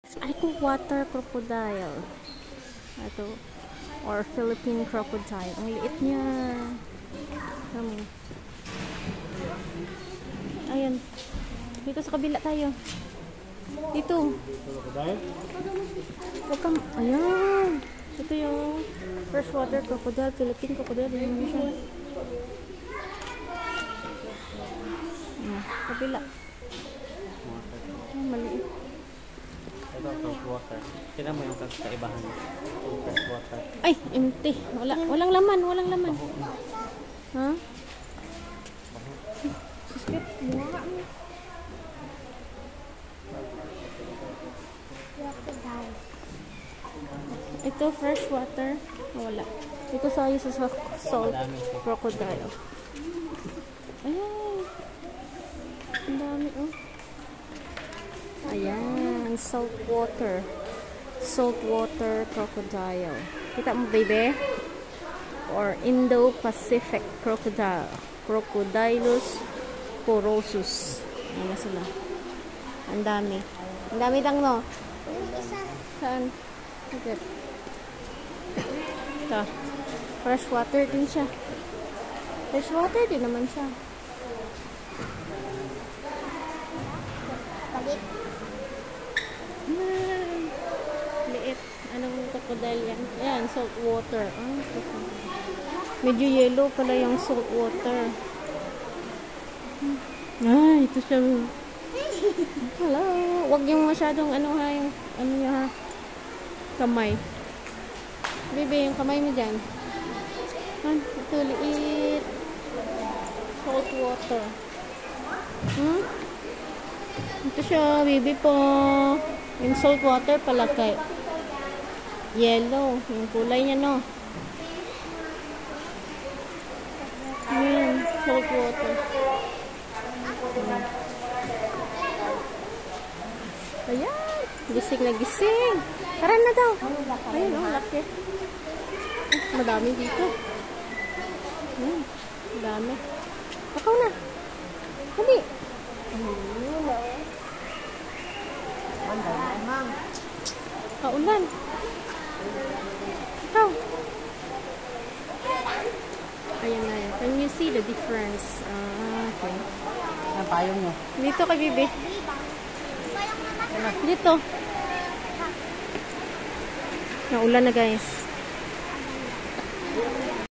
Ay ko water crocodile. Ito. Or Philippine crocodile. Ang liit niya. Ayan. Dito sa kabila tayo. Dito. Crocodile? Huwag kang... Ayan. Ito yung freshwater crocodile. Philippine crocodile. Ayan mo siya. Kabila. Ayan, maliit. Ito, freshwater. Tignan mo yung kaibahan. Freshwater. Ay, empty. Walang laman. Walang laman. Ha? Suskip. Bunga mo. Ito, fresh water. Wala. Ito sa salt crocodile. Ayan. Ang dami, oh. Ayan. Salt water. Salt water crocodile. Kita mo, baby? Or Indo-Pacific crocodile. Crocodylus porosus. Ayan na sila. Ang dami. Ang dami lang, no? Saan? Okay. Ito. Fresh water din siya. Fresh water din naman siya. Liit. Anong crocodile yan? Ayan, salt water. Medyo yellow pala yung salt water. Ay, ito siya. Hello. Huwag yung masyadong ano ha, yung ano niya ha. Kamay. Bebe, yung kamay mo dyan. Ito, liit. Salt water. Ito siya, baby po. Yung salt water pala kay yellow. Yung kulay niya, no? Ayan, salt water. Ayan, gising na gising. Tara na daw. Ayun, oh, laki. Madami dito. Madami. Pakaw na. Hali. Kaulan. Ikaw. Ayan na yan. Can you see the difference? Okay. Ang payong nyo. Dito kay Bibi. Dito. Naulan na guys.